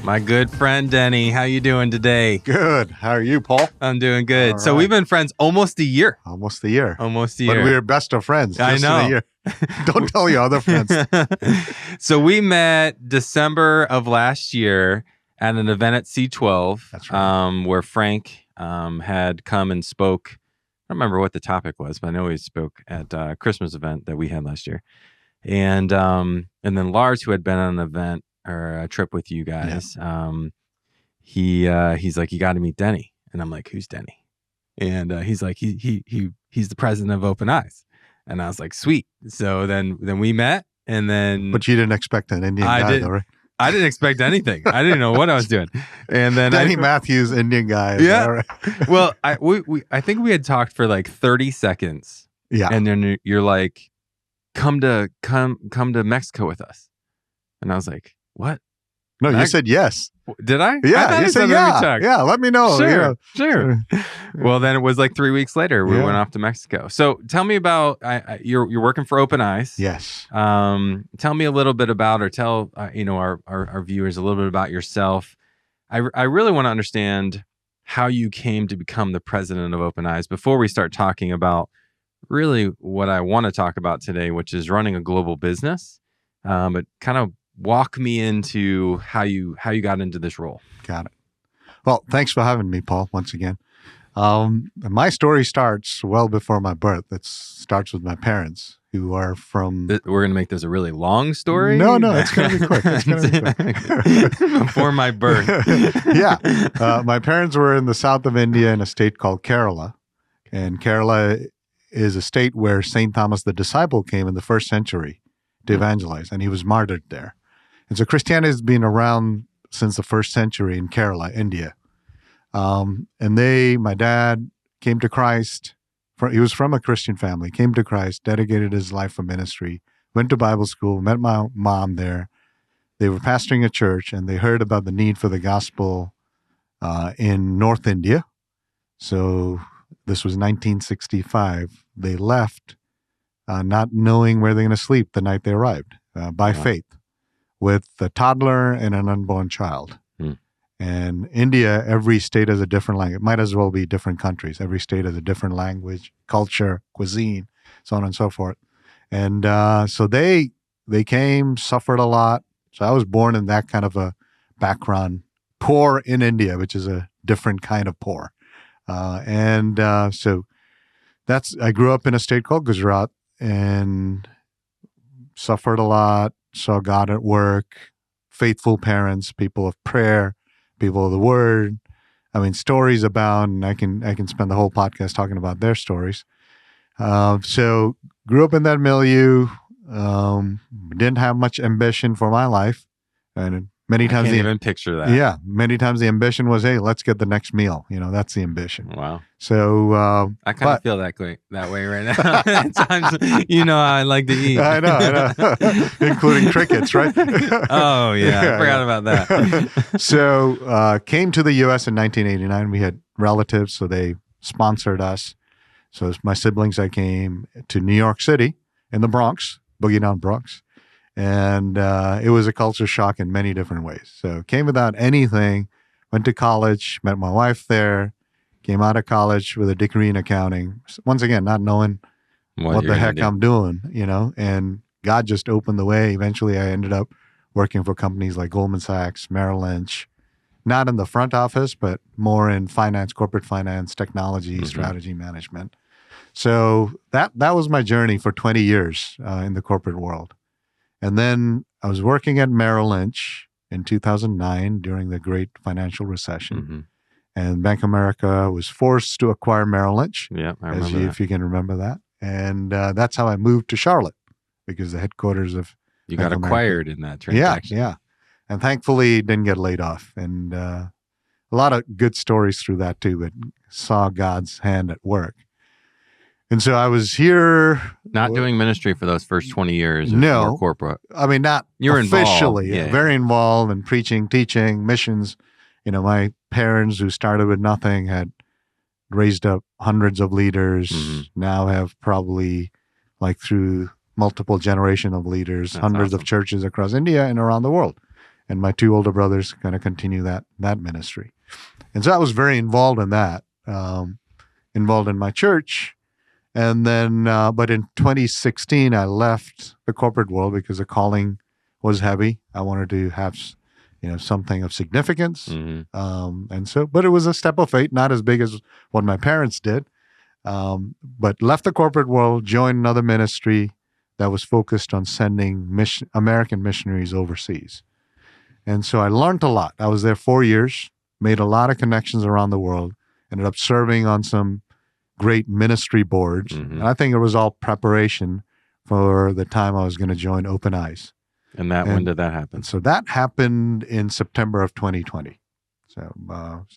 My good friend, Denny. How you doing today? Good. How are you, Paul? I'm doing good. All So right. we've been friends almost a year. Almost a year. Almost a year. But we're best of friends. I Just know. In a year. Don't tell your other friends. So we met December of last year at an event at C12. That's right. Where Frank had come and spoke. I don't remember what the topic was, but I know he spoke at a Christmas event that we had last year. And then Lars, who had been on an event or a trip with you guys, he's like, you got to meet Denny. And I'm like, who's Denny? And he's like, he's the president of Open Eyes. And I was like, sweet. So then we met, and then. But you didn't expect an Indian guy, though, right? I didn't expect anything. I didn't know what I was doing. And then Denny Matthews, Indian guy. Yeah. All right. Well, I think we had talked for like 30 seconds. Yeah. And then you're like, come to Mexico with us. And I was like, what? No, you said yes. Did I? Yeah, you said yeah. Yeah, let me know. Sure. Well, then it was like 3 weeks later. We went off to Mexico. So tell me about you're working for Open Eyes. Yes. Tell me a little bit about, or tell our viewers a little bit about yourself. I really want to understand how you came to become the president of Open Eyes before we start talking about really what I want to talk about today, which is running a global business. But kind of walk me into how you got into this role. Got it. Well, thanks for having me, Paul, once again. My story starts well before my birth. It starts with my parents, who are from... We're going to make this a really long story? No, it's going to be quick. It's going to be quick. Before my birth. Yeah. My parents were in the south of India in a state called Kerala. And Kerala is a state where St. Thomas the Disciple came in the 1st century to evangelize, and he was martyred there. And so Christianity has been around since the 1st century in Kerala, India. And my dad came to Christ. He was from a Christian family, came to Christ, dedicated his life for ministry, went to Bible school, met my mom there. They were pastoring a church, and they heard about the need for the gospel in North India. So this was 1965. They left not knowing where they're going to sleep the night they arrived by faith, with a toddler and an unborn child. And India, every state has a different language. It might as well be different countries. Every state has a different language, culture, cuisine, so on and so forth. And so they came, suffered a lot. So I was born in that kind of a background, poor in India, which is a different kind of poor. So I grew up in a state called Gujarat and suffered a lot, saw God at work, faithful parents, people of prayer, people of the word. I mean, stories abound, and I can spend the whole podcast talking about their stories. So grew up in that milieu, didn't have much ambition for my life. And many times I can't even picture that. Yeah. Many times the ambition was, hey, let's get the next meal. That's the ambition. Wow. So I kind of feel that way right now. At times, I like to eat. I know. Including crickets, right? Oh, yeah. I forgot about that. So came to the U.S. in 1989. We had relatives, so they sponsored us. So as my siblings, I came to New York City in the Bronx, Boogie Down Bronx. And it was a culture shock in many different ways. So came without anything, went to college, met my wife there, came out of college with a degree in accounting. Once again, not knowing what the heck I'm doing, and God just opened the way. Eventually, I ended up working for companies like Goldman Sachs, Merrill Lynch, not in the front office, but more in finance, corporate finance, technology, strategy management. So that was my journey for 20 years in the corporate world. And then I was working at Merrill Lynch in 2009 during the great financial recession. And Bank of America was forced to acquire Merrill Lynch. Yeah, I remember that. If you can remember that. And that's how I moved to Charlotte, because the headquarters of You Bank got of acquired America. in that transaction. Yeah. And thankfully didn't get laid off. And a lot of good stories through that too, but saw God's hand at work. And so I was here. Not doing ministry for those first 20 years. No. More corporate. I mean, not You're officially. Involved. Yeah. Very involved in preaching, teaching, missions. My parents, who started with nothing, had raised up hundreds of leaders, now have probably, through multiple generation of leaders, hundreds of churches across India and around the world. and my two older brothers kind of continue that ministry. And so I was very involved in that, involved in my church. And then, but in 2016, I left the corporate world because the calling was heavy. I wanted to have, something of significance. And so, but it was a step of faith, not as big as what my parents did. But left the corporate world, joined another ministry that was focused on sending American missionaries overseas. And so I learned a lot. I was there 4 years, made a lot of connections around the world, ended up serving on some great ministry boards. And I think it was all preparation for the time I was going to join Open Eyes. And when did that happen? So that happened in September of 2020. So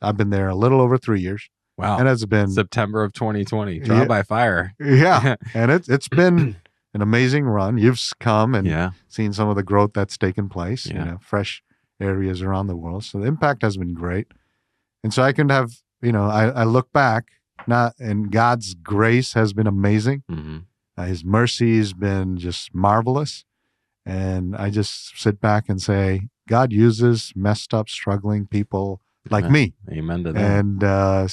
I've been there a little over 3 years. Wow. And it's been September of 2020, trial by fire. Yeah. And it's been an amazing run. You've come and seen some of the growth that's taken place, fresh areas around the world. So the impact has been great. And so I can have, I look back, and God's grace has been amazing. His mercy has been just marvelous. And I just sit back and say, God uses messed up, struggling people like me. Amen to that.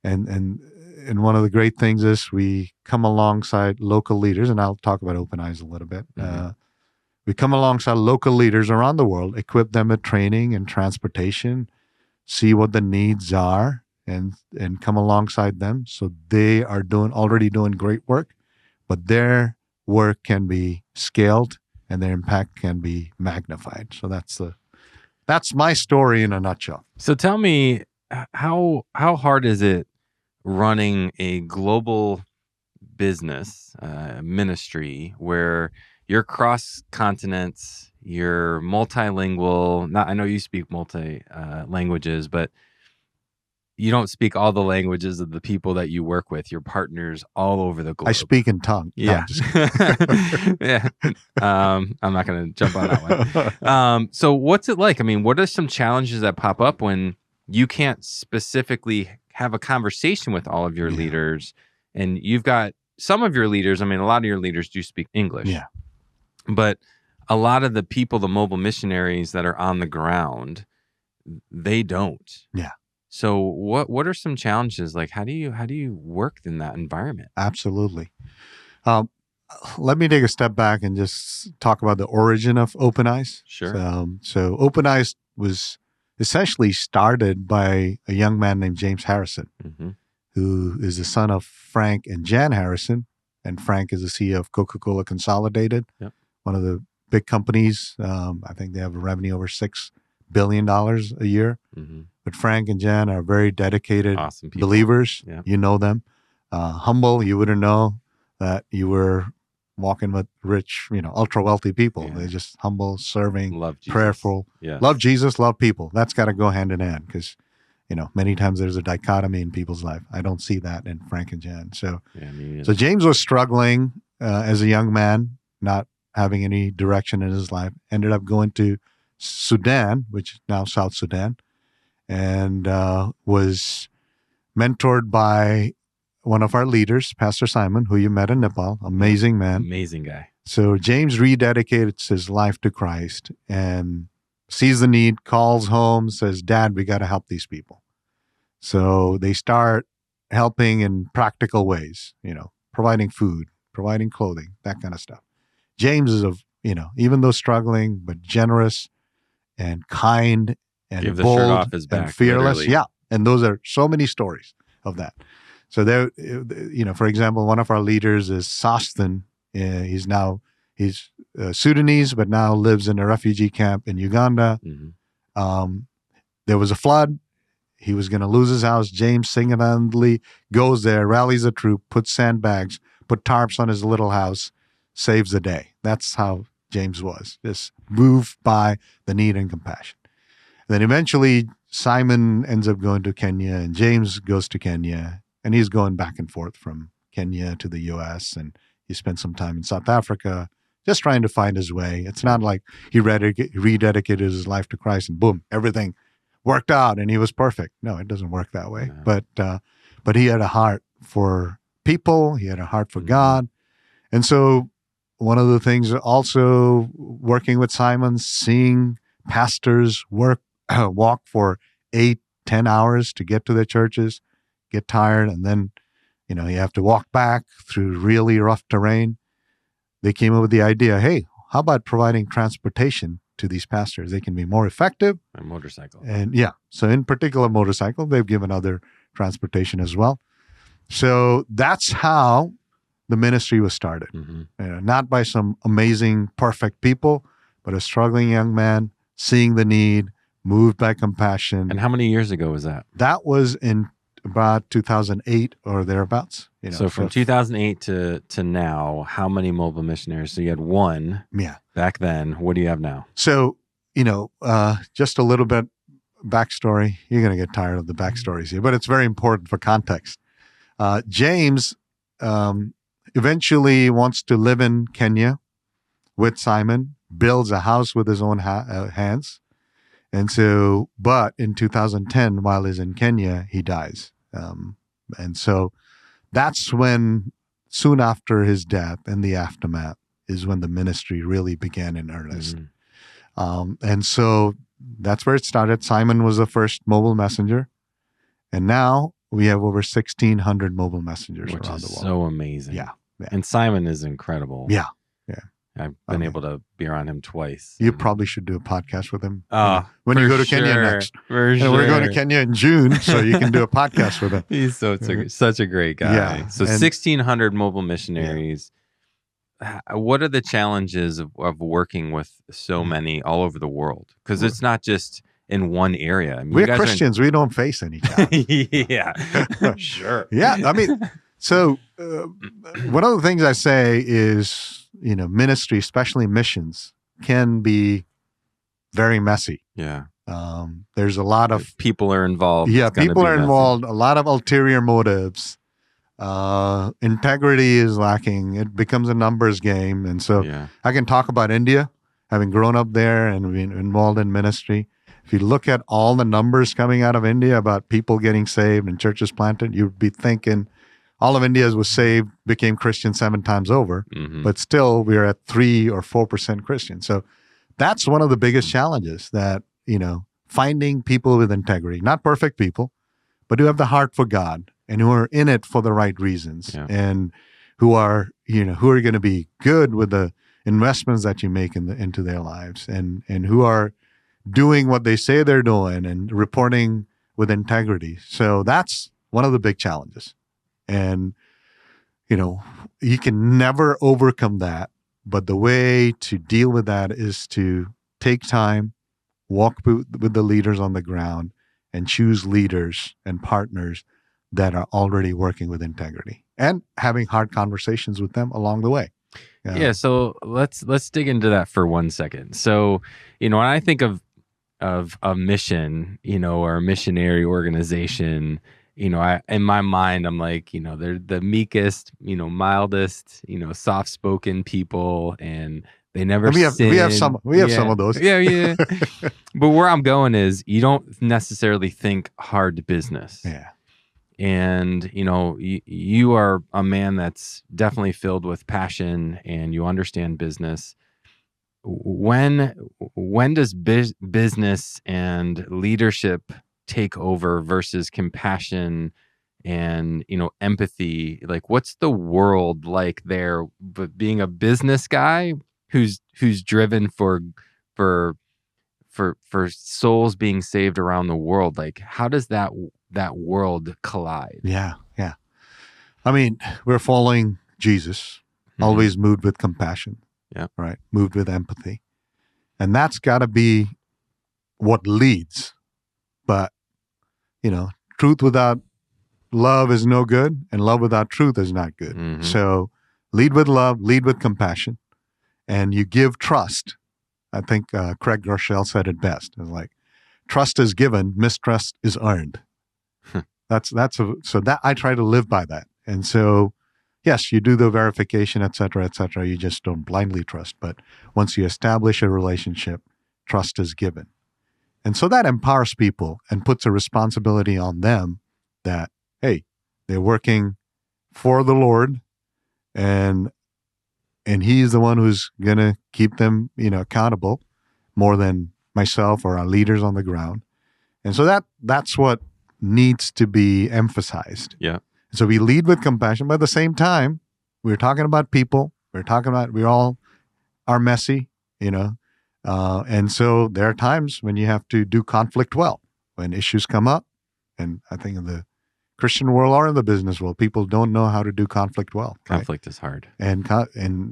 And and one of the great things is we come alongside local leaders, and I'll talk about Open Eyes a little bit. We come alongside local leaders around the world, equip them with training and transportation, see what the needs are, and come alongside them. So they are already doing great work, but their work can be scaled and their impact can be magnified. So that's my story in a nutshell. So tell me, how hard is it running a global business ministry where you're cross continents, you're multilingual? I know you speak multi languages, but you don't speak all the languages of the people that you work with, your partners all over the globe. I speak in tongue. Yeah. Yeah. I'm not going to jump on that one. So what's it like? I mean, what are some challenges that pop up when you can't specifically have a conversation with all of your leaders, and you've got some of your leaders, a lot of your leaders do speak English. Yeah. But a lot of the people, the mobile missionaries that are on the ground, they don't. Yeah. So what are some challenges? Like, how do you work in that environment? Absolutely. Let me take a step back and just talk about the origin of Open Eyes. Sure. So Open Eyes was essentially started by a young man named James Harrison, who is the son of Frank and Jan Harrison. And Frank is the CEO of Coca-Cola Consolidated, one of the big companies. I think they have a revenue over $6 billion a year. But Frank and Jan are very dedicated awesome believers. You know them. Humble, you wouldn't know that you were walking with rich, ultra wealthy people. They're just humble, serving, love Jesus. Prayerful, love Jesus, love people. That's got to go hand in hand because, many times there's a dichotomy in people's life. I don't see that in Frank and Jan. So James was struggling as a young man, not having any direction in his life, ended up going to Sudan, which is now South Sudan, and was mentored by one of our leaders, Pastor Simon, who you met in Nepal. Amazing man. Amazing guy. So James rededicates his life to Christ and sees the need, calls home, says, Dad, we got to help these people. So they start helping in practical ways, providing food, providing clothing, that kind of stuff. James is, even though struggling, but generous and kind and Give the bold shirt off his back, and fearless. literally. Yeah. And those are so many stories of that. So there, for example, one of our leaders is Sostin. He's Sudanese, but now lives in a refugee camp in Uganda. There was a flood. He was going to lose his house. James single-handedly goes there, rallies the troop, puts sandbags, put tarps on his little house, saves the day. That's how James was, just moved by the need and compassion. And then eventually Simon ends up going to Kenya and James goes to Kenya, and he's going back and forth from Kenya to the U.S. and he spent some time in South Africa just trying to find his way. It's not like he rededicated his life to Christ and boom, everything worked out and he was perfect. No, it doesn't work that way. No. But he had a heart for people. He had a heart for God. And so one of the things also working with Simon, seeing Pastors walk for 8-10 hours to get to their churches, get tired, and then, you have to walk back through really rough terrain. They came up with the idea, hey, how about providing transportation to these pastors? They can be more effective. A motorcycle. And so in particular, motorcycle, they've given other transportation as well. So that's how the ministry was started. Not by some amazing, perfect people, but a struggling young man seeing the need, moved by compassion. And how many years ago was that? That was in about 2008 or thereabouts. So from 2008 to now, how many mobile missionaries? So you had one back then. What do you have now? So, just a little bit backstory. You're going to get tired of the backstories here, but it's very important for context. James eventually wants to live in Kenya with Simon, builds a house with his own hands. And so, but in 2010, while he's in Kenya, he dies. And so that's when, soon after his death and the aftermath, is when the ministry really began in earnest. And so that's where it started. Simon was the first mobile messenger. And now we have over 1,600 mobile messengers around the world. So amazing. Yeah. And Simon is incredible. Yeah. I've been able to be around him twice. You probably should do a podcast with him. When you go to Kenya next. For sure. We're going to Kenya in June, so you can do a podcast with him. He's such a great guy. Yeah. So 1,600 mobile missionaries. Yeah. What are the challenges of working with so many all over the world? Because it's not just in one area. I mean, we're Christians. We don't face any challenge. Yeah. Sure. Yeah. I mean, so one of the things I say is, ministry, especially missions, can be very messy. Yeah. There's a lot of people are involved. Yeah, people are involved. A lot of ulterior motives. Integrity is lacking. It becomes a numbers game. And so I can talk about India, having grown up there and been involved in ministry. If you look at all the numbers coming out of India about people getting saved and churches planted, you'd be thinking all of India was saved, became Christian 7 times over, but still we're at 3 or 4% Christian. So that's one of the biggest challenges, that, finding people with integrity, not perfect people, but who have the heart for God and who are in it for the right reasons, and who are going to be good with the investments that you make into their lives, and who are doing what they say they're doing and reporting with integrity. So that's one of the big challenges. And, you can never overcome that. But the way to deal with that is to take time, walk with the leaders on the ground, and choose leaders and partners that are already working with integrity, and having hard conversations with them along the way. Yeah. So let's dig into that for 1 second. So, when I think of a mission, or a missionary organization, in my mind, I'm like, they're the meekest, mildest, soft-spoken people, and they never sin. We have some of those. Yeah. But where I'm going is, you don't necessarily think hard business. Yeah. And, you are a man that's definitely filled with passion, and you understand business. When does business and leadership take over versus compassion and, empathy? Like, what's the world like there? But being a business guy who's driven for souls being saved around the world, like, how does that world collide? Yeah. I mean, we're following Jesus, always moved with compassion. Yeah. Right. Moved with empathy. And that's got to be what leads. But, truth without love is no good, and love without truth is not good. So lead with love, lead with compassion, and you give trust. I think Craig Groeschel said it best. It's like, trust is given, mistrust is earned. So that I try to live by that. And so, yes, you do the verification, et cetera, et cetera. You just don't blindly trust. But once you establish a relationship, trust is given. And so that empowers people and puts a responsibility on them that, hey, they're working for the Lord, and He's the one who's going to keep them, accountable more than myself or our leaders on the ground. And so that's what needs to be emphasized. Yeah. So we lead with compassion, but at the same time, we're talking about people. We all are messy, and so there are times when you have to do conflict well, when issues come up. And I think in the Christian world or in the business world, people don't know how to do conflict well. Conflict is hard. And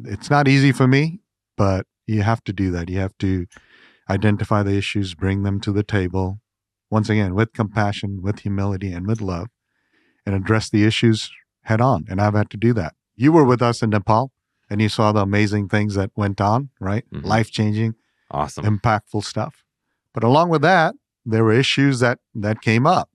it's not easy for me, but you have to do that. You have to identify the issues, bring them to the table, once again, with compassion, with humility, and with love, and address the issues head on. And I've had to do that. You were with us in Nepal, and you saw the amazing things that went on, right? Mhm. Life-changing, Awesome. impactful stuff. But along with that, there were issues that came up.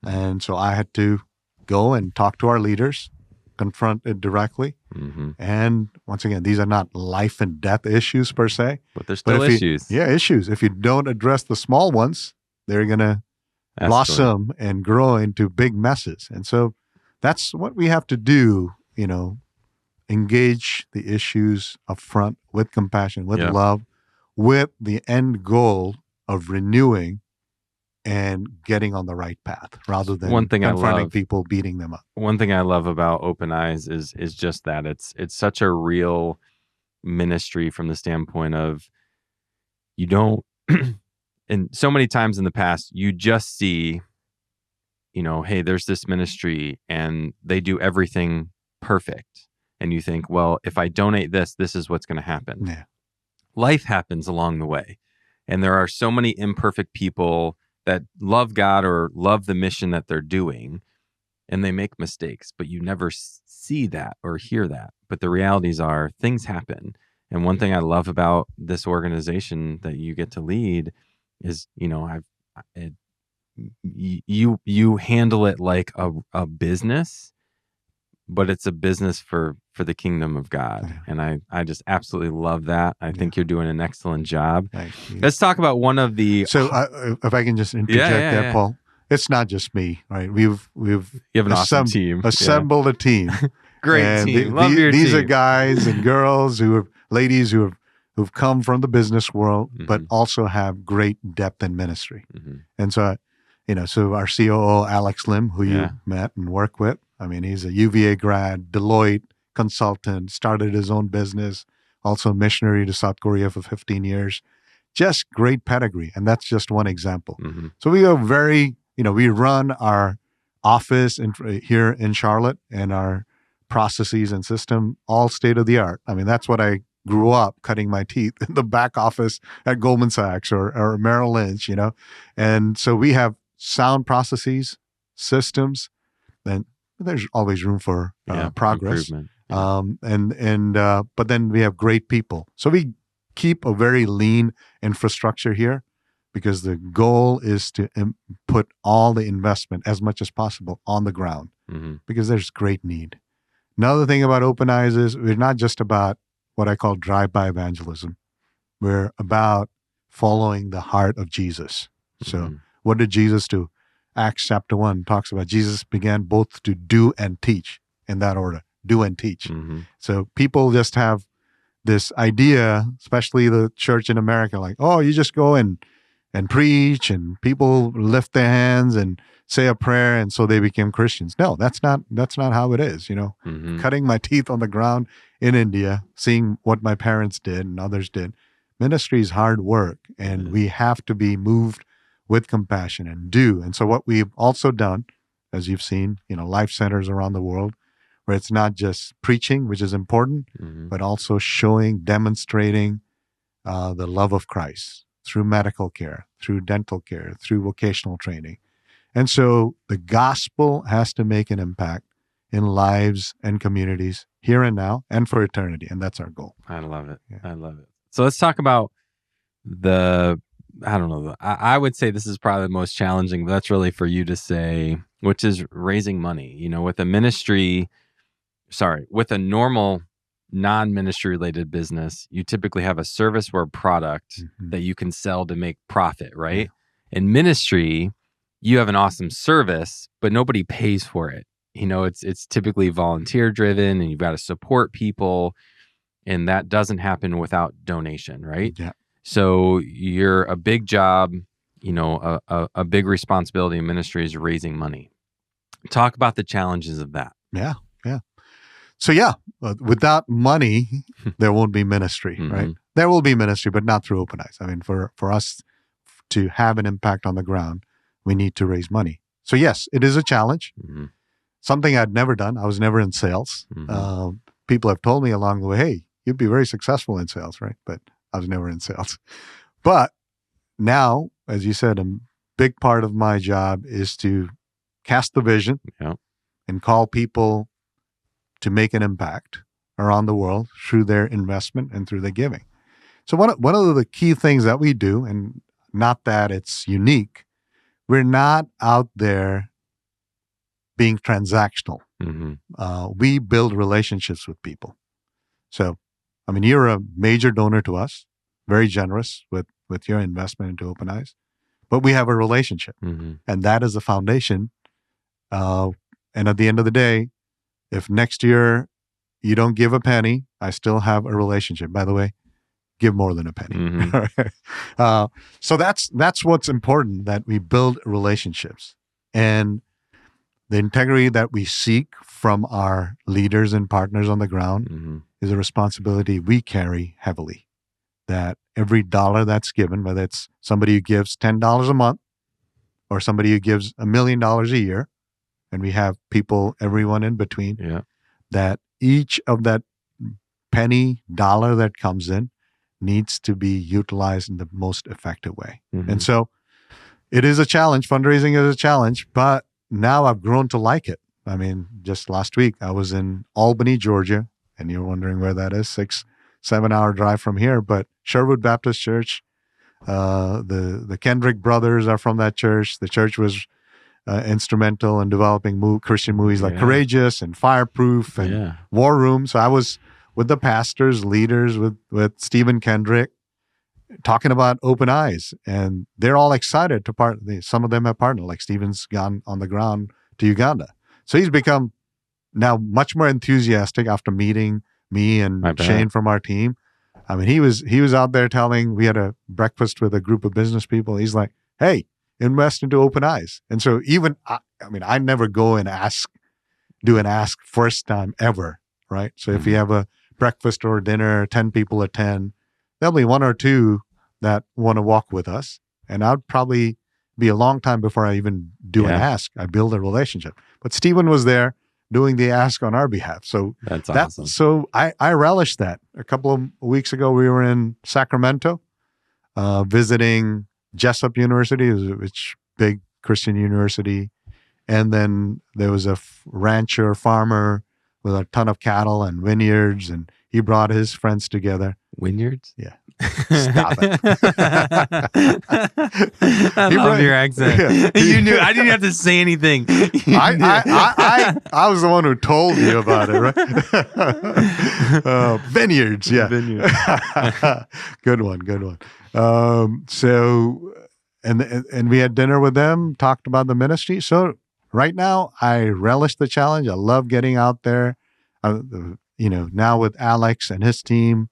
And so I had to go and talk to our leaders, confront it directly. Mm-hmm. And once again, these are not life and death issues per se. But there's still issues. Issues. If you don't address the small ones, they're going to blossom and grow into big messes. And so that's what we have to do, engage the issues up front with compassion, with love, with the end goal of renewing and getting on the right path rather than confronting people, beating them up. One thing I love about Open Eyes is just that it's such a real ministry from the standpoint of you don't, and so many times in the past, you just see, hey, there's this ministry and they do everything perfect. And you think, well, if I donate this is what's going to happen. Yeah. Life happens along the way. And there are so many imperfect people that love God or love the mission that they're doing, and they make mistakes, but you never see that or hear that. But the realities are things happen. And one thing I love about this organization that you get to lead is, you handle it like a business, but it's a business for the kingdom of God. And I just absolutely love that. I think you're doing an excellent job. Let's talk about one of the... So if I can just interject there, Paul, it's not just me, right? You have an awesome team. Assembled a team. Great team. Love your these team. are guys and girls ladies who've come from the business world, but also have great depth in ministry. Mm-hmm. And so, so our COO, Alex Lim, who you met and work with, I mean, he's a UVA grad, Deloitte consultant, started his own business, also missionary to South Korea for 15 years. Just great pedigree. And that's just one example. Mm-hmm. So we are we run our office here in Charlotte and our processes and system, all state of the art. I mean, that's what I grew up cutting my teeth in the back office at Goldman Sachs or Merrill Lynch, And so we have sound processes, systems, and there's always room for progress. Yeah. But then we have great people. So we keep a very lean infrastructure here because the goal is to put all the investment as much as possible on the ground because there's great need. Another thing about Open Eyes is we're not just about what I call drive-by evangelism. We're about following the heart of Jesus. So what did Jesus do? Acts chapter 1 talks about Jesus began both to do and teach in that order, do and teach. Mm-hmm. So people just have this idea, especially the church in America, like, oh, you just go and preach and people lift their hands and say a prayer and so they became Christians. No, that's not how it is, Cutting my teeth on the ground in India, seeing what my parents did and others did. Ministry is hard work and we have to be moved with compassion and do. And so what we've also done, as you've seen, life centers around the world, where it's not just preaching, which is important, but also showing, demonstrating the love of Christ through medical care, through dental care, through vocational training. And so the gospel has to make an impact in lives and communities here and now and for eternity. And that's our goal. I love it. Yeah. I love it. So let's talk about I would say this is probably the most challenging, but that's really for you to say, which is raising money. With a normal non-ministry related business, you typically have a service or a product that you can sell to make profit, right? Yeah. In ministry, you have an awesome service, but nobody pays for it. It's typically volunteer driven and you've got to support people, and that doesn't happen without donation, right? Yeah. So you're a big job, a big responsibility in ministry is raising money. Talk about the challenges of that. Yeah. So without money, there won't be ministry, right? There will be ministry, but not through Open Eyes. I mean, for us to have an impact on the ground, we need to raise money. So yes, it is a challenge. Something I'd never done. I was never in sales. People have told me along the way, hey, you'd be very successful in sales, right? But I was never in sales. But now, as you said, a big part of my job is to cast the vision and call people to make an impact around the world through their investment and through their giving. So one of the key things that we do, and not that it's unique, we're not out there being transactional. We build relationships with people. So, I mean, you're a major donor to us, very generous with your investment into Open Eyes, but we have a relationship, and that is the foundation. And at the end of the day, if next year you don't give a penny, I still have a relationship. By the way, give more than a penny. So that's what's important, that we build relationships. And the integrity that we seek from our leaders and partners on the ground is a responsibility we carry heavily. That every dollar that's given, whether it's somebody who gives $10 a month or somebody who gives $1 million a year, and we have people, everyone in between, that each of that penny, dollar that comes in needs to be utilized in the most effective way. And so it is a challenge. Fundraising is a challenge, but now I've grown to like it. I mean, just last week, I was in Albany, Georgia, and you're wondering where that is, 6-7 hour drive from here, but Sherwood Baptist Church, the Kendrick brothers are from that church. The church was instrumental in developing Christian movies like Courageous and Fireproof and War Room. So I was with the pastors, leaders, with Stephen Kendrick, talking about Open Eyes, and they're all excited to some of them have partnered, like Stephen's gone on the ground to Uganda. So he's become now much more enthusiastic after meeting me and Shane from our team. I mean, he was out there we had a breakfast with a group of business people. He's like, hey, invest into Open Eyes. And so I never go and do an ask first time ever, right? So if you have a breakfast or dinner, 10 people attend, there'll be one or two that want to walk with us. And I'd probably be a long time before I even do an ask. I build a relationship. But Stephen was there doing the ask on our behalf. So that's awesome. So I relish that. A couple of weeks ago, we were in Sacramento, visiting Jessup University, which big Christian university. And then there was a rancher, farmer with a ton of cattle and vineyards, and he brought his friends together. Vineyards? Yeah. Stop it. I love your accent. Yeah. You knew. I didn't have to say anything. I was the one who told you about it, right? Vineyards, yeah. Vineyards. Good one. So, and we had dinner with them, talked about the ministry. So right now, I relish the challenge. I love getting out there. Now with Alex and his team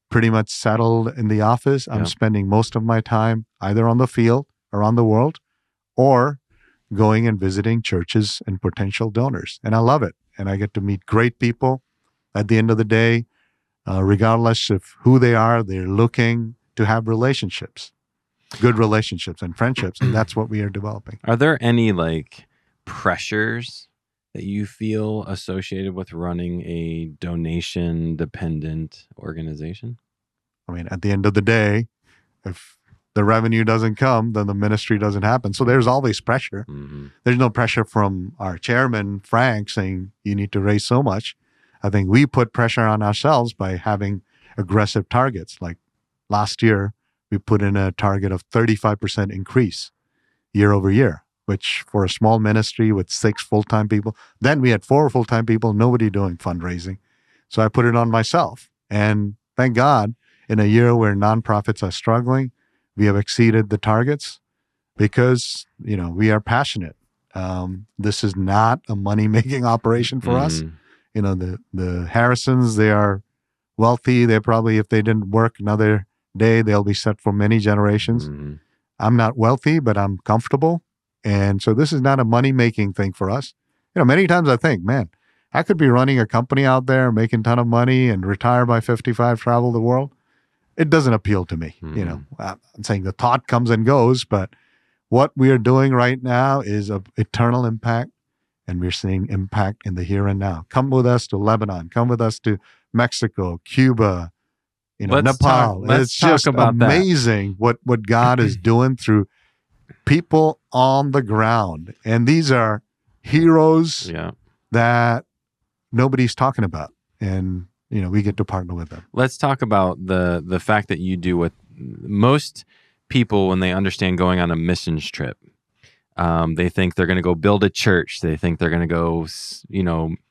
pretty much settled in the office, I'm spending most of my time either on the field around the world or going and visiting churches and potential donors. And I love it. And I get to meet great people. At the end of the day, regardless of who they are, they're looking to have relationships, good relationships and friendships. And that's what we are developing. Are there any pressures that you feel associated with running a donation-dependent organization? I mean, at the end of the day, if the revenue doesn't come, then the ministry doesn't happen. So there's always pressure. There's no pressure from our chairman, Frank, saying you need to raise so much. I think we put pressure on ourselves by having aggressive targets. Like last year, we put in a target of 35% increase year over year, which for a small ministry with 6 full-time people, then we had 4 full-time people, nobody doing fundraising. So I put it on myself. And thank God, in a year where nonprofits are struggling, we have exceeded the targets because, we are passionate. This is not a money-making operation for us. The Harrisons, they are wealthy. They probably, if they didn't work another day, they'll be set for many generations. Mhm. I'm not wealthy, but I'm comfortable. And so this is not a money-making thing for us. Many times I think, man, I could be running a company out there, making a ton of money and retire by 55, travel the world. It doesn't appeal to me. Mhm. I'm saying the thought comes and goes, but what we are doing right now is of eternal impact, and we're seeing impact in the here and now. Come with us to Lebanon. Come with us to Mexico, Cuba, Nepal. Let's It's talk just about that. amazing what God is doing through people on the ground. And these are heroes Yeah. that nobody's talking about. And, we get to partner with them. Let's talk about the fact that you do what most people, when they understand going on a missions trip, they think they're going to go build a church. They think they're going to go,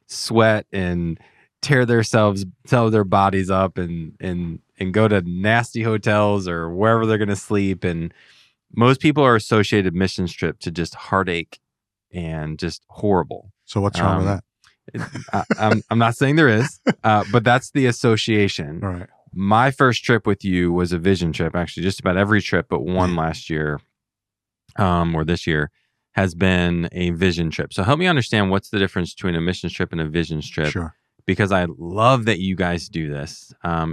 sweat and tear their bodies up and go to nasty hotels or wherever they're going to sleep. And most people are associated missions trip to just heartache and just horrible. So what's wrong with that? I'm not saying there is, but that's the association. All right. My first trip with you was a vision trip. Actually, just about every trip but one last year, or this year, has been a vision trip. So help me understand what's the difference between a mission trip and a vision trip. Sure. Because I love that you guys do this. I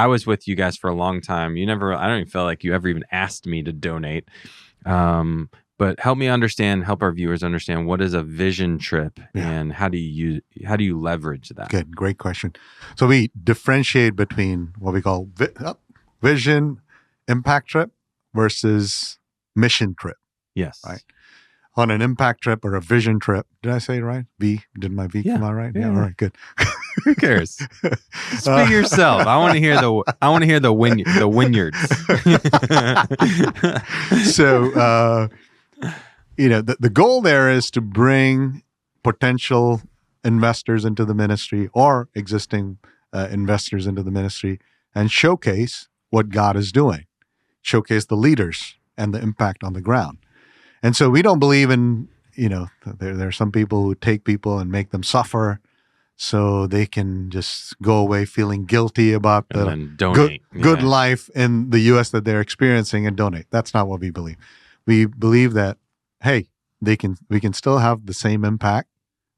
was with you guys for a long time. I don't even feel like you ever even asked me to donate. But help our viewers understand what is a vision trip and how do you leverage that? Good. Great question. So we differentiate between what we call vision impact trip versus mission trip. Yes. Right. On an impact trip or a vision trip, did I say it right? Did my V come out right? Yeah. All right. Good. Who cares? Speak yourself. I want to hear the vineyards. So, the goal there is to bring potential investors into the ministry or existing investors into the ministry and showcase what God is doing, showcase the leaders and the impact on the ground. And so we don't believe in, there are some people who take people and make them suffer so they can just go away feeling guilty about the good life in the U.S. that they're experiencing and donate. That's not what we believe. We believe that, hey, we can still have the same impact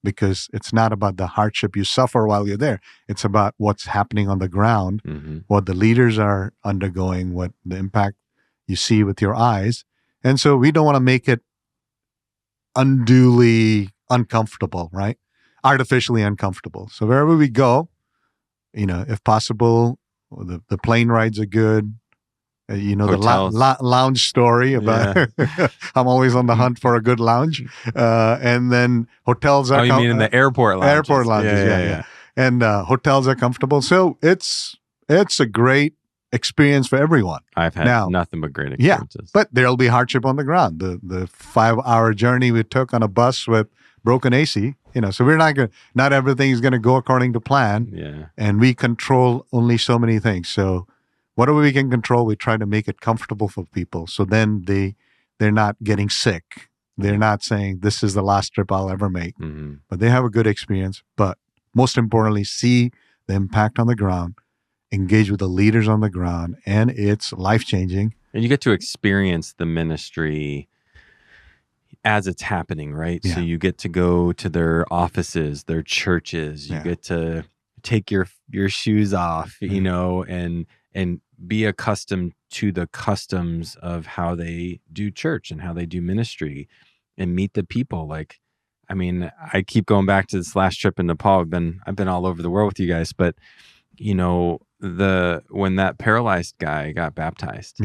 because it's not about the hardship you suffer while you're there. It's about what's happening on the ground, what the leaders are undergoing, what the impact you see with your eyes. And so we don't want to make it unduly uncomfortable, right? Artificially uncomfortable. So wherever we go, if possible, the plane rides are good. The lounge story about I'm always on the hunt for a good lounge. And then hotels are... you mean in the airport lounges? Airport lounges, yeah. And hotels are comfortable. So it's a great experience for everyone. I've had nothing but great experiences. Yeah, but there'll be hardship on the ground. The 5-hour journey we took on a bus with broken AC, so we're not everything is going to go according to plan. Yeah. And we control only so many things. So whatever we can control, we try to make it comfortable for people. So then they're not getting sick. They're not saying this is the last trip I'll ever make, but they have a good experience. But most importantly, see the impact on the ground, engage with the leaders on the ground, and it's life-changing. And you get to experience the ministry as it's happening, right? Yeah. So you get to go to their offices, their churches. You get to take your shoes off, and be accustomed to the customs of how they do church and how they do ministry and meet the people. I keep going back to this last trip in Nepal. I've been all over the world with you guys, but when that paralyzed guy got baptized,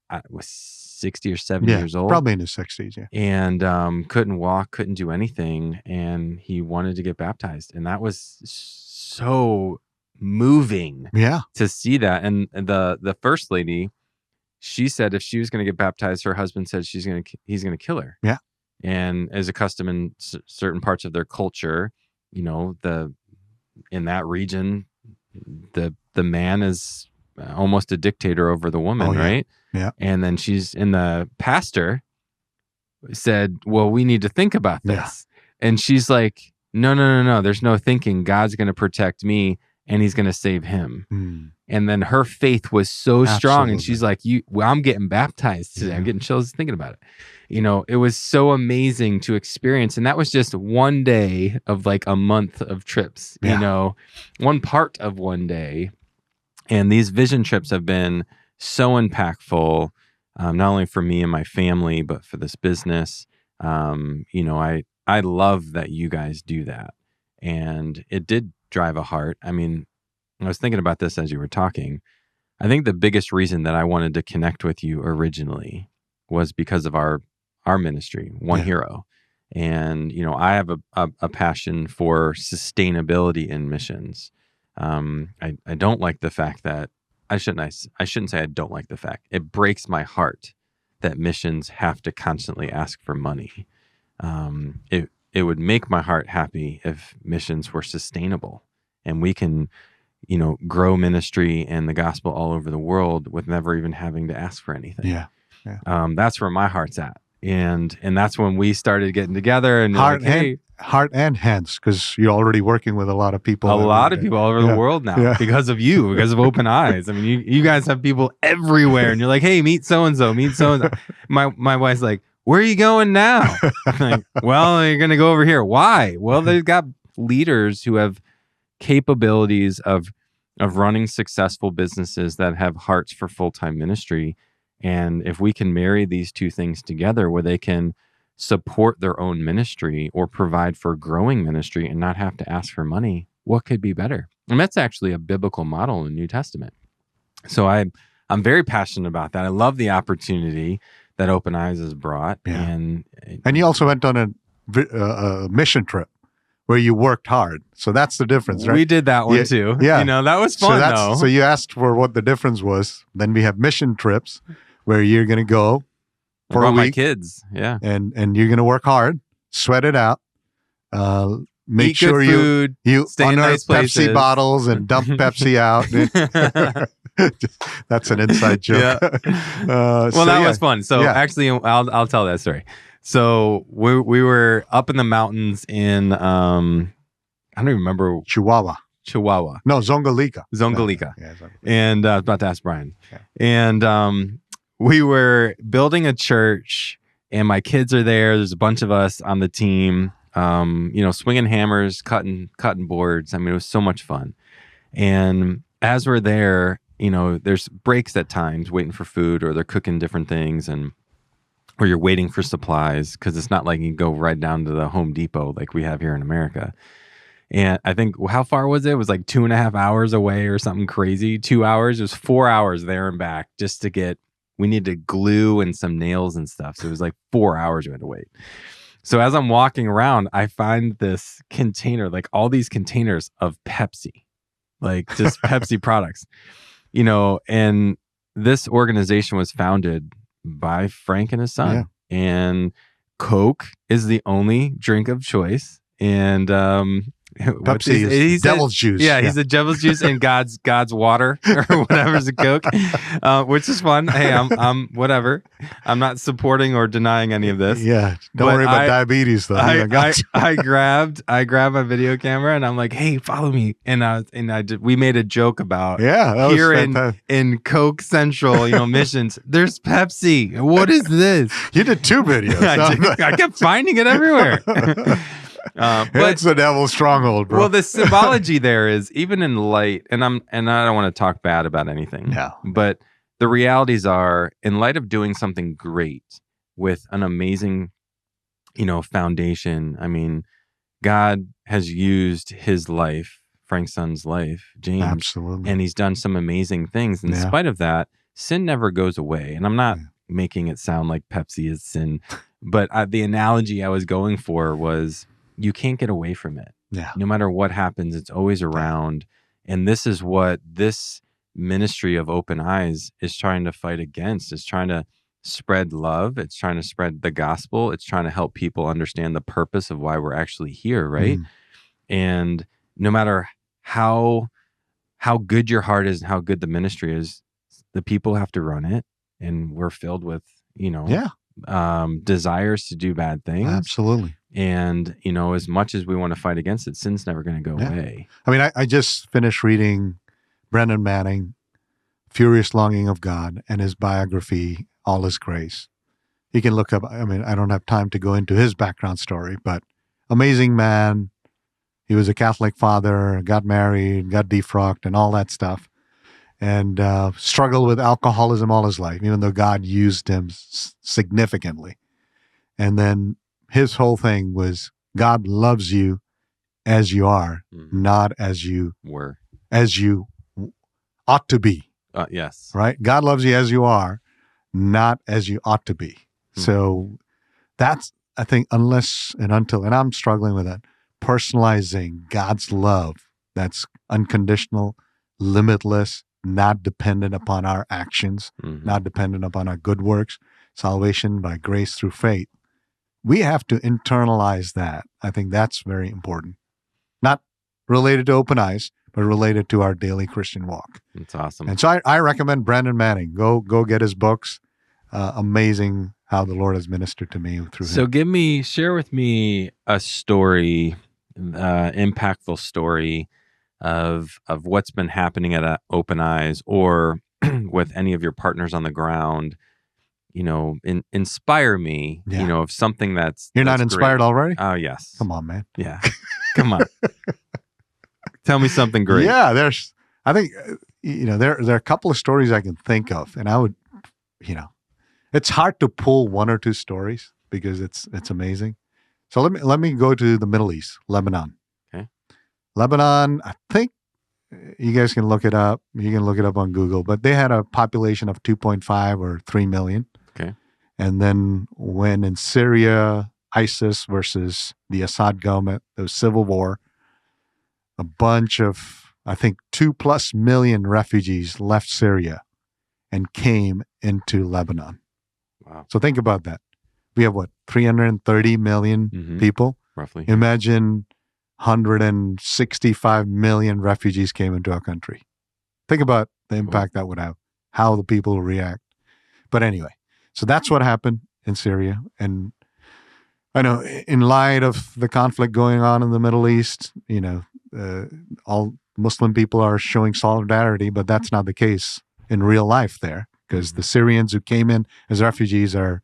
I was 60 or 70 years old, probably in his 60s, and couldn't walk, couldn't do anything, and he wanted to get baptized, and that was so moving, to see that. And the first lady, she said if she was going to get baptized, her husband said he's going to kill her. Yeah, and as a custom in certain parts of their culture, in that region, the man is almost a dictator over the woman, right? Yeah. And then the pastor said, well, we need to think about this. Yeah. And she's like, no. There's no thinking. God's going to protect me and he's going to save him. And then her faith was so strong, and Absolutely. she's like, I'm getting baptized today. Yeah. I'm getting chills thinking about it. It was so amazing to experience. And that was just one day of like a month of trips, one part of one day. And these vision trips have been so impactful, not only for me and my family, but for this business. I love that you guys do that. And it did drive a heart. I mean, I was thinking about this as you were talking. I think the biggest reason that I wanted to connect with you originally was because of our ministry, One Hero. And, I have a passion for sustainability in missions. I don't like the fact that I shouldn't say I don't like the fact. It breaks my heart that missions have to constantly ask for money. It would make my heart happy if missions were sustainable and we can, grow ministry and the gospel all over the world with never even having to ask for anything. Yeah. That's where my heart's at. And that's when we started getting together and heart and hands, because you're already working with a lot of people. A lot of people all over the world now because of you, because of Open Eyes. I mean, you guys have people everywhere, and you're like, hey, meet so-and-so, meet so-and-so. My wife's like, where are you going now? I'm like, well, you're going to go over here. Why? Well, they've got leaders who have capabilities of running successful businesses that have hearts for full-time ministry. And if we can marry these two things together where they can support their own ministry or provide for growing ministry and not have to ask for money, what could be better? And that's actually a biblical model in the New Testament. So I'm very passionate about that. I love the opportunity that Open Eyes has brought. Yeah. And you also went on a mission trip where you worked hard. So that's the difference, right? We did that one too. Yeah. That was fun though. So you asked for what the difference was. Then we have mission trips where you're going to go for a week. My kids, yeah. And you're going to work hard, sweat it out, make Eat sure good food, you stay in unearth nice places. Pepsi bottles and dump Pepsi out. That's an inside joke. Yeah. That was fun. So actually, I'll tell that story. So we were up in the mountains in I don't even remember. Chihuahua. No, Zongolica. Yeah, and I was about to ask Brian. Yeah. And we were building a church, and my kids are there. There's a bunch of us on the team, swinging hammers, cutting boards. I mean, it was so much fun. And as we're there, there's breaks at times, waiting for food, or they're cooking different things, or you're waiting for supplies, because it's not like you can go right down to the Home Depot like we have here in America. And I think, how far was it? It was like 2.5 hours away or something crazy. 2 hours. It was 4 hours there and back just to get, we needed glue and some nails and stuff. So it was like 4 hours we had to wait. So as I'm walking around, I find this container, like all these containers of Pepsi, like just Pepsi products, and this organization was founded by Frank and his son. Yeah. And Coke is the only drink of choice. And Pepsi is devil's juice. Yeah, he's the devil's juice and God's water or whatever's a Coke, which is fun. Hey, I'm whatever. I'm not supporting or denying any of this. Yeah, don't worry about diabetes though. I grabbed my video camera and I'm like, hey, follow me. And we made a joke about here in Coke Central, missions. There's Pepsi. What is this? You did 2 videos. I kept finding it everywhere. But it's the devil's stronghold, bro. Well, the symbology there is, even in light, and I don't want to talk bad about anything. No. But the realities are, in light of doing something great with an amazing, foundation. I mean, God has used his life, Frank's son's life, James. Absolutely. And he's done some amazing things. In spite of that, sin never goes away. And I'm not making it sound like Pepsi is sin, but the analogy I was going for was, you can't get away from it. Yeah. No matter what happens, it's always around. And this is what this ministry of Open Eyes is trying to fight against. It's trying to spread love. It's trying to spread the gospel. It's trying to help people understand the purpose of why we're actually here, right? And no matter how good your heart is and how good the ministry is, the people have to run it. And we're filled with, desires to do bad things. Absolutely. And, as much as we want to fight against it, sin's never going to go away. I mean, I just finished reading Brennan Manning, Furious Longing of God, and his biography, All Is Grace. You can look up, I mean, I don't have time to go into his background story, but amazing man. He was a Catholic father, got married, got defrocked, and all that stuff, and struggled with alcoholism all his life, even though God used him significantly. And then his whole thing was God loves you as you are, not as you ought to be. Yes. Right? God loves you as you are, not as you ought to be. So that's, I think, unless and until, and I'm struggling with that, personalizing God's love that's unconditional, limitless, not dependent upon our actions, not dependent upon our good works, salvation by grace through faith. We have to internalize that. I think that's very important. Not related to Open Eyes, but related to our daily Christian walk. That's awesome. And so I recommend Brennan Manning. Go get his books. Amazing how the Lord has ministered to me through him. So share with me a story, impactful story of what's been happening at Open Eyes or with any of your partners on the ground. Inspire me, of something that's You're not inspired great. already? Oh, yes. Come on, man. Yeah. Come on. Tell me something great. Yeah, I think, there are a couple of stories I can think of, and I would, it's hard to pull one or two stories because it's amazing. So let me go to the Middle East, Lebanon. Okay. Lebanon, I think you guys can look it up. You can look it up on Google, but they had a population of 2.5 or 3 million. Okay. And then when in Syria, ISIS versus the Assad government, there was civil war, a bunch of, I think, 2+ million refugees left Syria and came into Lebanon. Wow. So think about that. We have 330 million people? Roughly. Imagine 165 million refugees came into our country. Think about the impact that would have, how the people react. But anyway, so that's what happened in Syria. And I know in light of the conflict going on in the Middle East, all Muslim people are showing solidarity, but that's not the case in real life there, because the Syrians who came in as refugees are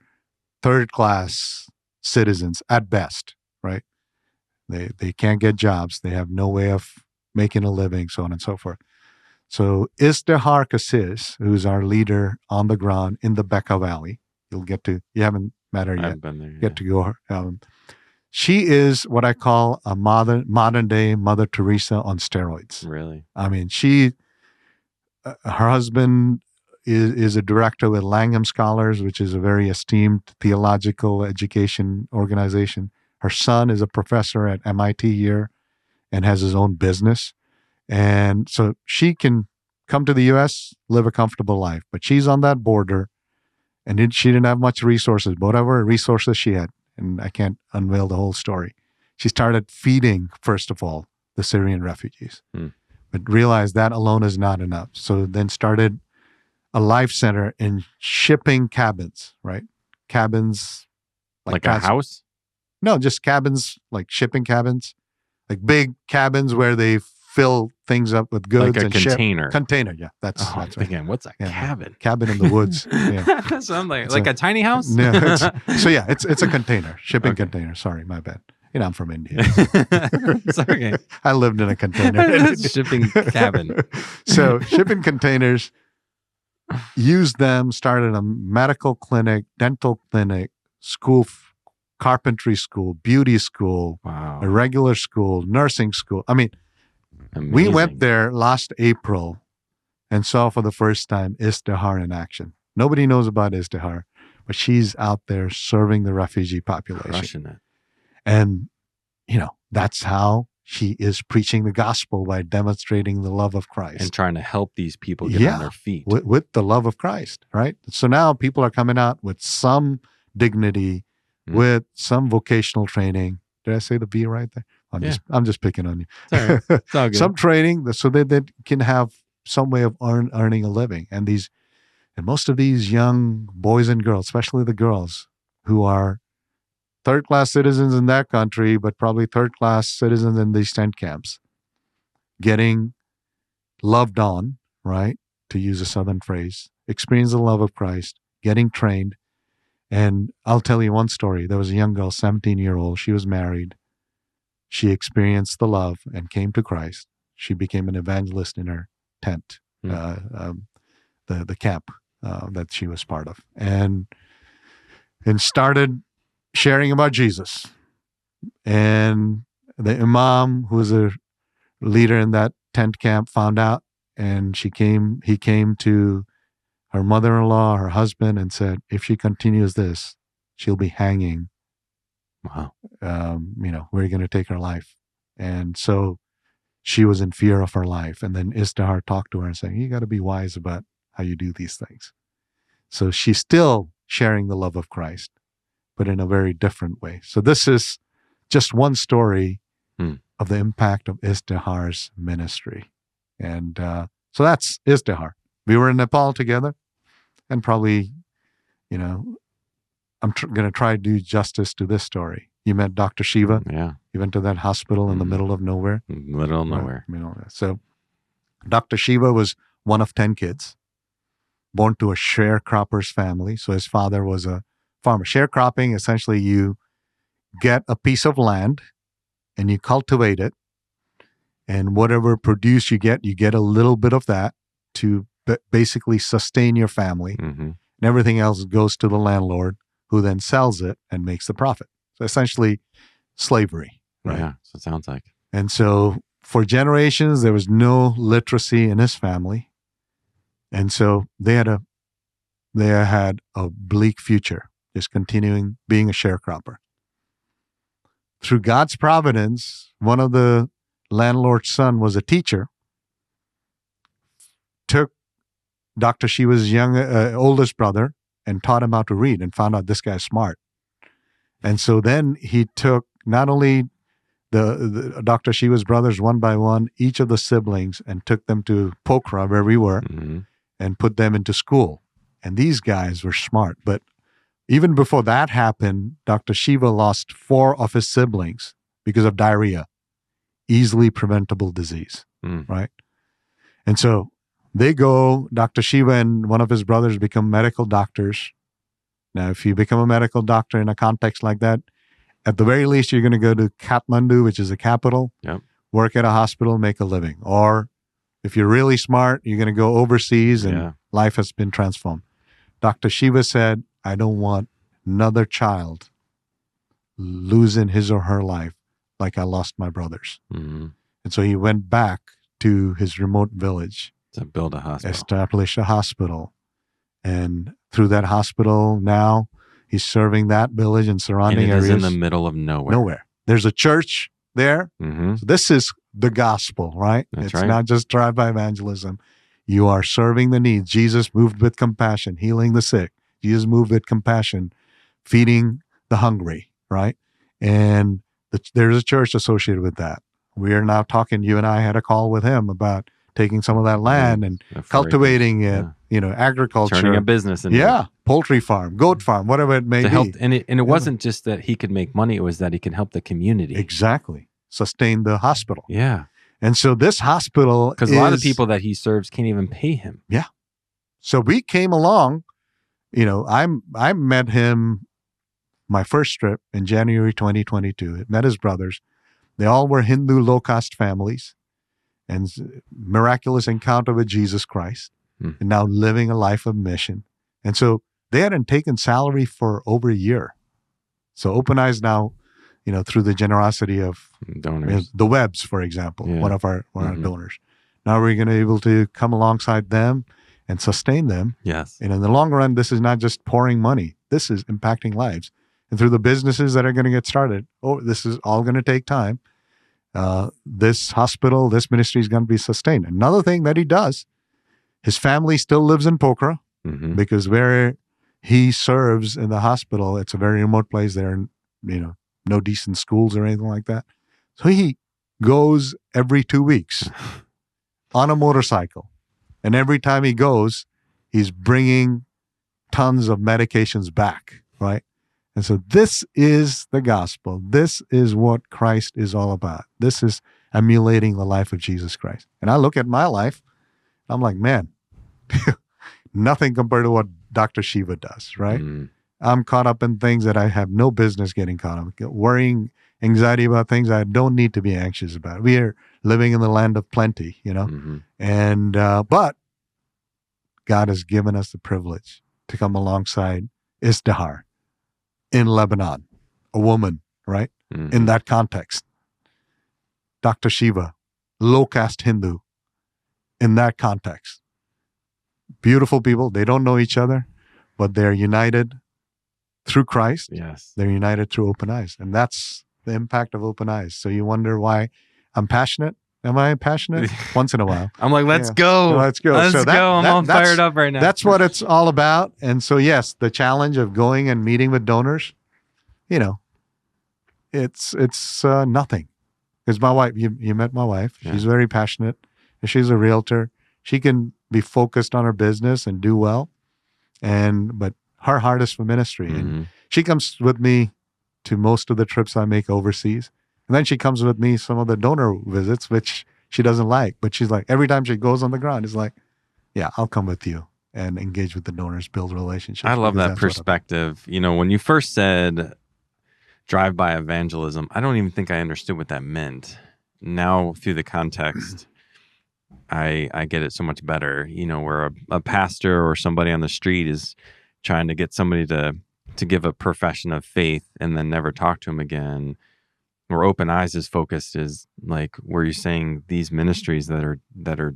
third-class citizens at best, right? They can't get jobs. They have no way of making a living, so on and so forth. So Istihar Kassis, who's our leader on the ground in the Bekaa Valley, you haven't met her yet. I haven't been there yet. Get to go. She is what I call a modern day Mother Teresa on steroids. Really? I mean, her husband is a director with Langham Scholars, which is a very esteemed theological education organization. Her son is a professor at MIT here and has his own business. And so she can come to the U.S., live a comfortable life, but she's on that border and she didn't have much resources, but whatever resources she had, and I can't unveil the whole story. She started feeding, first of all, the Syrian refugees, but realized that alone is not enough. So then started a life center in shipping cabins, right? Cabins. Like a house? No, just cabins, like shipping cabins, like big cabins where they fill things up with goods like a and container. Container, yeah. That's right. Again, what's a cabin? Cabin in the woods. Yeah. So I'm like a tiny house? No, it's a container, shipping container. Sorry, my bad. I'm from India. It's okay. I lived in a container. Shipping cabin. So shipping containers, used them, started a medical clinic, dental clinic, school, carpentry school, beauty school, a regular school, nursing school. I mean, amazing. We went there last April and saw for the first time Istihar in action. Nobody knows about Istihar, but she's out there serving the refugee population. Crushing it. And, that's how she is preaching the gospel, by demonstrating the love of Christ. And trying to help these people get on their feet. With the love of Christ, right? So now people are coming out with some dignity, with some vocational training. Did I say the V right there? I'm just picking on you. It's all right. It's all good. Some training so that they can have some way of earning a living. And most of these young boys and girls, especially the girls, who are third-class citizens in that country, but probably third-class citizens in these tent camps, getting loved on, right? To use a Southern phrase, experienced the love of Christ, getting trained. And I'll tell you one story. There was a young girl, 17-year-old. She was married. She experienced the love and came to Christ. She became an evangelist in her tent, the camp that she was part of, and started sharing about Jesus. And the imam, who was a leader in that tent camp, found out, and he came to her mother-in-law, her husband, and said, if she continues this, she'll be hanging. Wow. We're going to take her life. And so she was in fear of her life. And then Istihar talked to her and saying, you got to be wise about how you do these things. So she's still sharing the love of Christ, but in a very different way. So this is just one story of the impact of Istihar's ministry. And so that's Istihar. We were in Nepal together, and probably, I'm going to try to do justice to this story. You met Dr. Shiva. Yeah. You went to that hospital in the middle of nowhere. Middle of nowhere. So Dr. Shiva was one of 10 kids, born to a sharecropper's family. So his father was a farmer. Sharecropping, essentially, you get a piece of land and you cultivate it, and whatever produce you get a little bit of that to basically sustain your family. And everything else goes to the landlord, who then sells it and makes the profit. So essentially slavery, right? Yeah, so it sounds like. And so for generations, there was no literacy in his family. And so they had a bleak future, just continuing being a sharecropper. Through God's providence, one of the landlord's son was a teacher, took Dr. Shiva's oldest brother and taught him how to read, and found out this guy's smart. And so then he took not only the Dr. Shiva's brothers one by one, each of the siblings, and took them to Pokhara, where we were, and put them into school. And these guys were smart. But even before that happened, Dr. Shiva lost 4 of his siblings because of diarrhea, easily preventable disease, right? And so Dr. Shiva and one of his brothers become medical doctors. Now, if you become a medical doctor in a context like that, at the very least, you're going to go to Kathmandu, which is the capital, work at a hospital, make a living. Or if you're really smart, you're going to go overseas, and life has been transformed. Dr. Shiva said, I don't want another child losing his or her life like I lost my brothers. And so he went back to his remote village to build a hospital, establish a hospital. And through that hospital, now he's serving that village and surrounding areas. In the middle of nowhere. Nowhere. There's a church there. So this is the gospel, right? It's not just drive-by evangelism. You are serving the needs. Jesus moved with compassion, healing the sick. Jesus moved with compassion, feeding the hungry, right? And there's a church associated with that. We are now talking, you and I had a call with him about taking some of that land and cultivating it, agriculture. Turning a business into it. Poultry farm, goat farm, whatever it may be. Help, and it wasn't just that he could make money, it was that he can help the community. Exactly. Sustain the hospital. Yeah. And so this hospital because a lot of the people that he serves can't even pay him. Yeah. So we came along, I met him my first trip in January 2022. Met his brothers. They all were Hindu low-caste families, and miraculous encounter with Jesus Christ, and now living a life of mission. And so they hadn't taken salary for over a year. So Open Eyes now, through the generosity of donors, the Webbs, for example, one of our donors. Now we're going to be able to come alongside them and sustain them. Yes. And in the long run, this is not just pouring money. This is impacting lives. And through the businesses that are going to get started, this is all going to take time. This hospital, this ministry is going to be sustained. Another thing that he does, his family still lives in Pokhara because where he serves in the hospital, it's a very remote place. There are, no decent schools or anything like that. So he goes every 2 weeks on a motorcycle. And every time he goes, he's bringing tons of medications back, right? And so this is the gospel. This is what Christ is all about. This is emulating the life of Jesus Christ. And I look at my life, I'm like, man, nothing compared to what Dr. Shiva does, right? I'm caught up in things that I have no business getting caught up, worrying, anxiety about things I don't need to be anxious about. We are living in the land of plenty, and but God has given us the privilege to come alongside Istihar in Lebanon, a woman, right? In that context. Dr. Shiva, low-caste Hindu, in that context. Beautiful people, they don't know each other, but they're united through Christ. Yes. They're united through Open Eyes. And that's the impact of Open Eyes. So you wonder why I'm passionate. Am I passionate? Once in a while. I'm like, let's go. Let's go. Let's go. I'm all fired up right now. That's what it's all about. And so, yes, the challenge of going and meeting with donors, it's nothing. Because my wife, you met my wife. Yeah. She's very passionate. She's a realtor. She can be focused on her business and do well. But her heart is for ministry. And she comes with me to most of the trips I make overseas. And then she comes with me some of the donor visits, which she doesn't like. But she's like, every time she goes on the ground, it's like, yeah, I'll come with you and engage with the donors, build relationships. I love that perspective. When you first said drive-by evangelism, I don't even think I understood what that meant. Now, through the context, I get it so much better. Where a pastor or somebody on the street is trying to get somebody to give a profession of faith and then never talk to him again. Where Open Eyes is focused is like where you're saying these ministries that are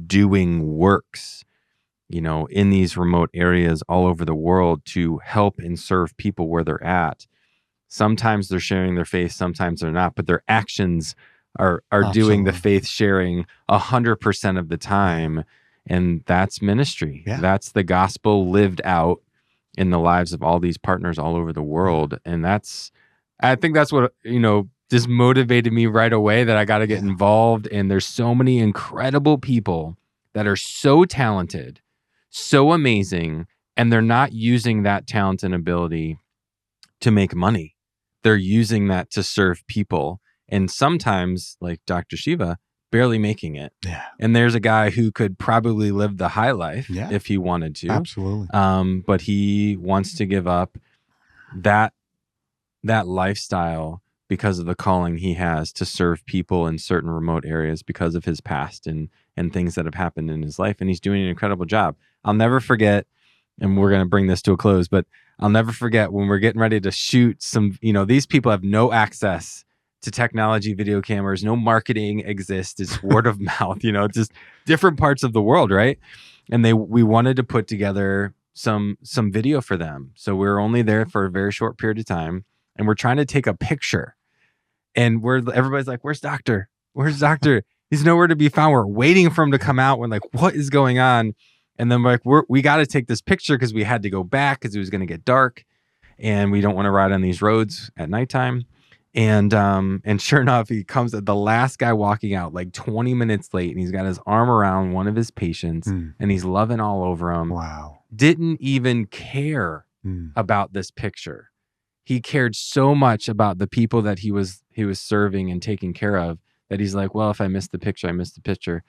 doing works, in these remote areas all over the world to help and serve people where they're at. Sometimes they're sharing their faith, sometimes they're not, but their actions are doing the faith sharing 100% of the time. And that's ministry. Yeah. That's the gospel lived out in the lives of all these partners all over the world. And I think that's what, just motivated me right away that I got to get involved. And there's so many incredible people that are so talented, so amazing, and they're not using that talent and ability to make money. They're using that to serve people. And sometimes, like Dr. Shiva, barely making it. Yeah. And there's a guy who could probably live the high life if he wanted to. Absolutely. But he wants to give up that lifestyle because of the calling he has to serve people in certain remote areas because of his past and things that have happened in his life. And he's doing an incredible job. I'll never forget, and we're going to bring this to a close, but I'll never forget when we're getting ready to shoot some, these people have no access to technology, video cameras, no marketing exists. It's word of mouth, just different parts of the world, right? And we wanted to put together some video for them. So we were only there for a very short period of time, and we're trying to take a picture. And everybody's like, "Where's Doctor? Where's Doctor? He's nowhere to be found." We're waiting for him to come out. We're like, "What is going on?" And then we're like, we got to take this picture because we had to go back because it was going to get dark, and we don't want to ride on these roads at nighttime. And sure enough, he comes at the last guy walking out, like 20 minutes late, and he's got his arm around one of his patients, and he's loving all over him. Wow! Didn't even care about this picture. He cared so much about the people that he was serving and taking care of that he's like, well, if I miss the picture, I missed the picture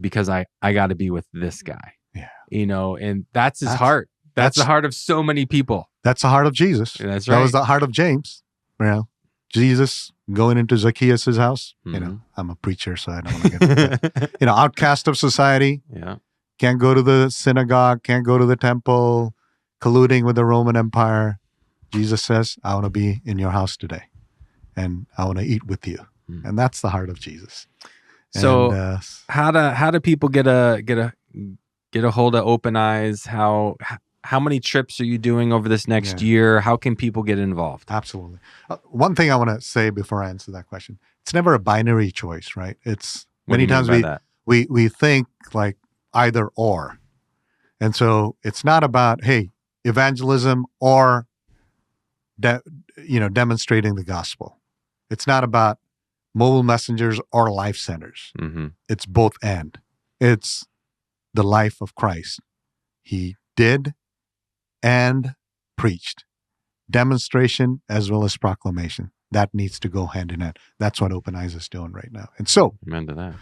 because I got to be with this guy. Yeah. And that's his heart. That's the heart of so many people. That's the heart of Jesus. That's right. That was the heart of James. Jesus going into Zacchaeus' house. I'm a preacher, so I don't want to get into that. Outcast of society. Yeah. Can't go to the synagogue, can't go to the temple, colluding with the Roman Empire. Jesus says, I want to be in your house today, and I want to eat with you. And that's the heart of Jesus. So how do people get a hold of Open Eyes? How many trips are you doing over this next year? How can people get involved? Absolutely. One thing I want to say before I answer that question, it's never a binary choice, right? It's many times we think like either or. And so it's not about, hey, evangelism or demonstrating the gospel. It's not about mobile messengers or life centers. It's both and. It's the life of Christ. He did and preached. Demonstration as well as proclamation. That needs to go hand in hand. That's what Open Eyes is doing right now. And so, amen to that.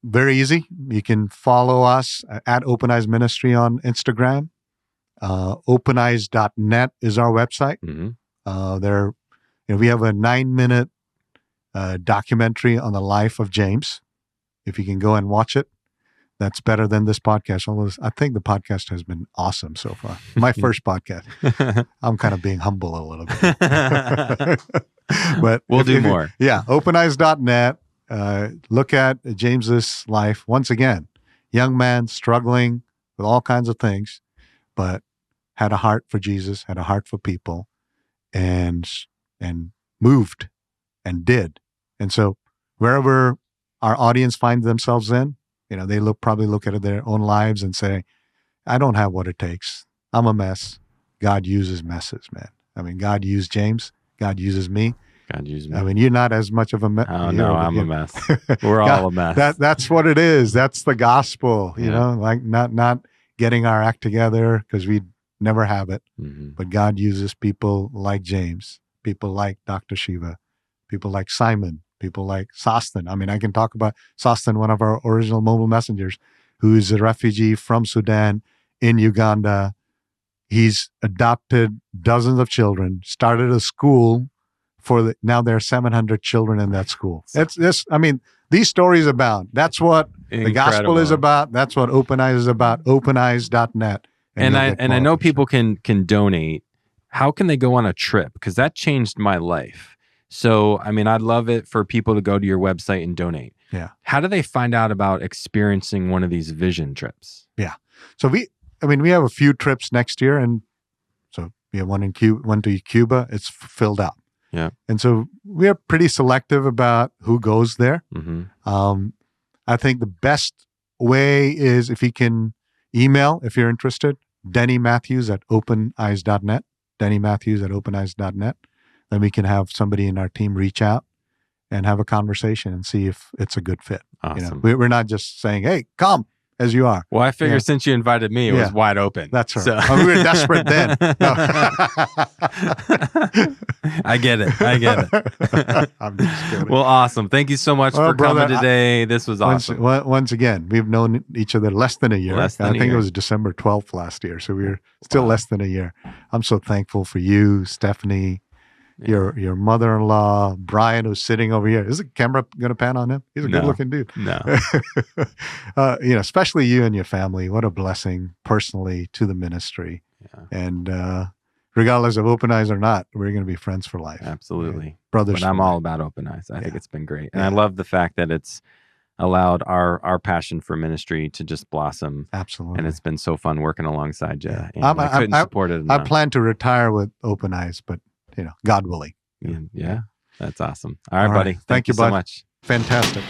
very easy. You can follow us at Open Eyes Ministry on Instagram. OpenEyes.net is our website. There, we have a 9-minute documentary on the life of James. If you can go and watch it, that's better than this podcast. Although I think the podcast has been awesome so far. My first podcast. I'm kind of being humble a little bit. But we'll do more. Yeah, OpenEyes.net. Look at James's life. Once again, young man struggling with all kinds of things, but had a heart for Jesus, had a heart for people, and moved and did. And so wherever our audience finds themselves in, they probably look at their own lives and say, I don't have what it takes. I'm a mess. God uses messes, man. I mean, God used James. God uses me. God used me. I mean, you're not as much of a mess. Oh, no, I'm a mess. We're all a mess. That's what it is. That's the gospel, like not getting our act together, because we never have it. But God uses people like James, people like Dr. Shiva, people like Simon, people like Sostin. I mean, I can talk about Sostin, one of our original mobile messengers, who is a refugee from Sudan in Uganda. He's adopted dozens of children, started a school now there are 700 children in that school. These stories abound. That's what the gospel is about. That's what Open Eyes is about. OpenEyes.net. And I know people can donate. How can they go on a trip? Because that changed my life. So, I mean, I'd love it for people to go to your website and donate. Yeah. How do they find out about experiencing one of these vision trips? Yeah. So we have a few trips next year, and so we have one to Cuba. It's filled out. Yeah. And so we are pretty selective about who goes there. I think the best way is if you can email, if you're interested, Denny Matthews at OpenEyes.net, Denny Matthews at OpenEyes.net. Then we can have somebody in our team reach out and have a conversation and see if it's a good fit. Awesome. We're not just saying, hey, come as you are. Well, I figure since you invited me, it was wide open. That's right. So. We were desperate then. No. I get it. I'm just kidding. Well, awesome. Thank you so much for coming today. This was awesome. Once again, we've known each other less than a year. I think it was December 12th last year. So we were still less than a year. I'm so thankful for you, Stephanie, your mother-in-law, Brian, who's sitting over here. Is the camera going to pan on him? He's a good-looking dude. No. Especially you and your family. What a blessing personally to the ministry. Yeah. And regardless of Open Eyes or not, we're going to be friends for life. Absolutely. Brothers. But I'm all about Open Eyes. I think it's been great. And I love the fact that it's allowed our passion for ministry to just blossom. Absolutely. And it's been so fun working alongside you. Yeah. And I couldn't support it enough. I plan to retire with Open Eyes, but God willing. Yeah. That's awesome. All right, buddy. Thank you so much. Fantastic.